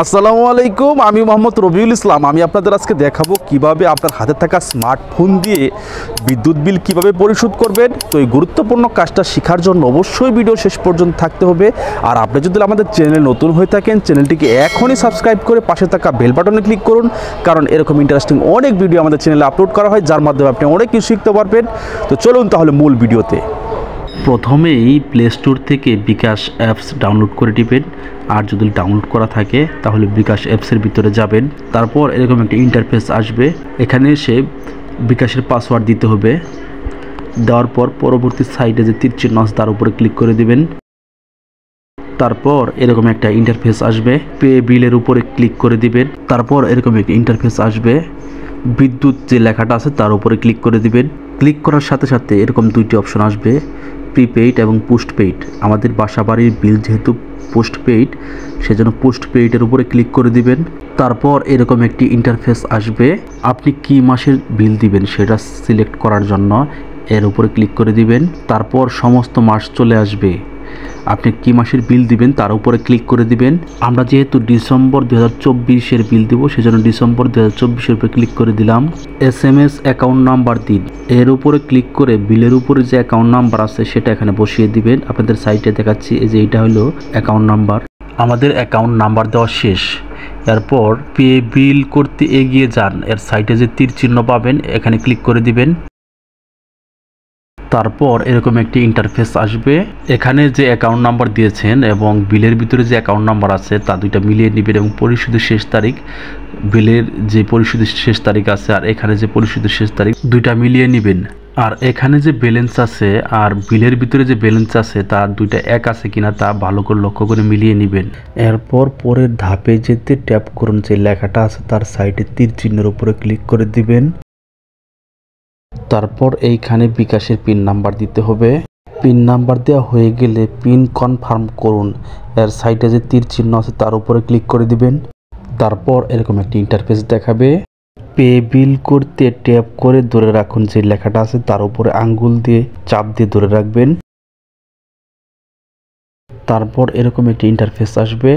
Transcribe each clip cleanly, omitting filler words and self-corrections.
আসসালামু আলাইকুম, আমি মোহাম্মদ রবিউল ইসলাম। আমি আপনাদের আজকে দেখাবো কিভাবে আপনার হাতে থাকা স্মার্টফোন দিয়ে বিদ্যুৎ বিল কিভাবে পরিশোধ করবেন। তো এই গুরুত্বপূর্ণ কাজটা শেখার জন্য অবশ্যই ভিডিও শেষ পর্যন্ত থাকতে হবে। আর আপনি যদি আমাদের চ্যানেলে নতুন হয়ে থাকেন, চ্যানেলটিকে এখনই সাবস্ক্রাইব করে পাশে থাকা বেল বাটনে ক্লিক করুন, কারণ এরকম ইন্টারেস্টিং অনেক ভিডিও আমাদের চ্যানেলে আপলোড করা হয়, যার মাধ্যমে আপনি অনেক কিছু শিখতে পারবেন। তো চলুন তাহলে মূল ভিডিওতে। প্রথমেই প্লে স্টোর থেকে বিকাশ অ্যাপস ডাউনলোড করে দিবেন। আর যদি ডাউনলোড করা থাকে তাহলে বিকাশ অ্যাপসের ভিতরে যাবেন। তারপর এরকম একটা ইন্টারফেস আসবে, এখানে এসে বিকাশের পাসওয়ার্ড দিতে হবে। দেওয়ার পর পরবর্তী সাইডে যে তীর চিহ্ন আছে তার উপরে ক্লিক করে দিবেন। তারপর এরকম একটা ইন্টারফেস আসবে, পে বিলের উপরে ক্লিক করে দিবেন। তারপর এরকম একটা ইন্টারফেস আসবে, বিদ্যুৎ যে লেখাটা আছে তার উপরে ক্লিক করে দিবেন। ক্লিক করার সাথে সাথে এরকম দুইটি অপশন আসবে, প্রিপেইড এবং পোস্টপেইড। আমাদের বাসা বাড়ির বিল যেহেতু পোস্টপেইড, সেজন্য পোস্টপেইডের উপরে ক্লিক করে দিবেন। তারপর এরকম একটি ইন্টারফেস আসবে, আপনি কি মাসের বিল দিবেন সেটা সিলেক্ট করার জন্য এর উপরে ক্লিক করে দিবেন। তারপর সমস্ত মাস চলে আসবে, আপনি কি মাসের বিল দিবেন তার উপরে ক্লিক করে দিবেন। আমরা যেহেতু ডিসেম্বর 2024-এর বিল দিব, সেজন্য ডিসেম্বর 2024-এর উপরে ক্লিক করে দিলাম। SMS অ্যাকাউন্ট নাম্বার দিন, এর উপরে ক্লিক করে বিলের উপরে যে অ্যাকাউন্ট নাম্বার আছে সেটা এখানে বসিয়ে দিবেন। আপনাদের সাইটে দেখাচ্ছি, এই যে এটা হলো অ্যাকাউন্ট নাম্বার। আমাদের অ্যাকাউন্ট নাম্বার দেওয়া শেষ। এরপর পে বিল করতে এগিয়ে যান, এর সাইটে যে তীর চিহ্ন পাবেন এখানে ক্লিক করে দিবেন। তারপর এরকম একটি ইন্টারফেস আসবে, এখানে যে অ্যাকাউন্ট নাম্বার দিয়েছেন এবং বিলের ভিতরে যে অ্যাকাউন্ট নাম্বার আছে তা দুইটা মিলিয়ে নেবেন এবং পরিশোধের শেষ তারিখ, বিলের যে পরিশোধের শেষ তারিখ আছে আর এখানে যে পরিশোধের শেষ তারিখ, দুইটা মিলিয়ে নেবেন। আর এখানে যে ব্যালেন্স আছে আর বিলের ভিতরে যে ব্যালেন্স আছে তার দুইটা এক আছে কিনা তা ভালো করে লক্ষ্য করে মিলিয়ে নেবেন। এরপর পরের ধাপে যেতে ট্যাপ করুন, যে লেখাটা আছে তার সাইডে তীর চিহ্নের উপরে ক্লিক করে দিবেন। তারপর এইখানে বিকাশের পিন নাম্বার দিতে হবে। পিন নাম্বার দেওয়া হয়ে গেলে পিন কনফার্ম করুন, এর সাইডে যে তীর চিহ্ন আছে তার উপরে ক্লিক করে দিবেন। তারপর এরকম একটি ইন্টারফেস দেখাবে, পে বিল করতে ট্যাপ করে ধরে রাখুন, যে লেখাটা আছে তার উপরে আঙ্গুল দিয়ে চাপ দিয়ে ধরে রাখবেন। তারপর এরকম একটি ইন্টারফেস আসবে,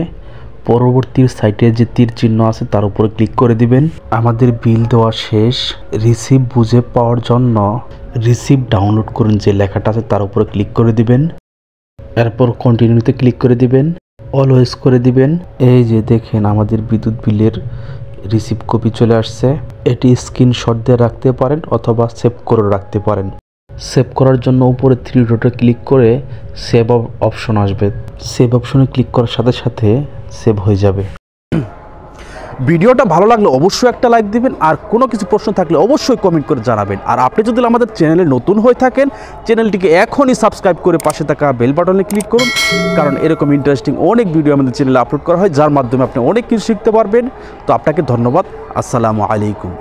পরবর্তী সাইটে যে তীর চিহ্ন আছে তার উপরে ক্লিক করে দিবেন। আমাদের বিল দেওয়া শেষ। রিসিভ বুঝে পাওয়ার জন্য রিসিভ ডাউনলোড করুন, যে লেখাটা আছে তার উপরে ক্লিক করে দিবেন। এরপর কন্টিনিউতে ক্লিক করে দিবেন, অলওয়েজ করে দিবেন। এই যে দেখেন আমাদের বিদ্যুৎ বিলের রিসিভ কপি চলে আসছে। এটি স্ক্রিনশট দিয়ে রাখতে পারেন অথবা সেভ করে রাখতে পারেন। সেভ করার জন্য উপরে 3 ডটে ক্লিক করে সেভ অপশন আসবে, সেভ অপশনে ক্লিক করার সাথে সাথে সেভ হয়ে যাবে। ভিডিওটা ভালো লাগলে অবশ্যই একটা লাইক দিবেন, আর কোনো কিছু প্রশ্ন থাকলে অবশ্যই কমেন্ট করে জানাবেন। আর আপনি যদি আমাদের চ্যানেলে নতুন হয়ে থাকেন, চ্যানেলটিকে এখনই সাবস্ক্রাইব করে পাশে থাকা বেল বাটনে ক্লিক করুন, কারণ এরকম ইন্টারেস্টিং অনেক ভিডিও আমাদের চ্যানেলে আপলোড করা হয়, যার মাধ্যমে আপনি অনেক কিছু শিখতে পারবেন। তো আপনাকে ধন্যবাদ। আসসালামু আলাইকুম।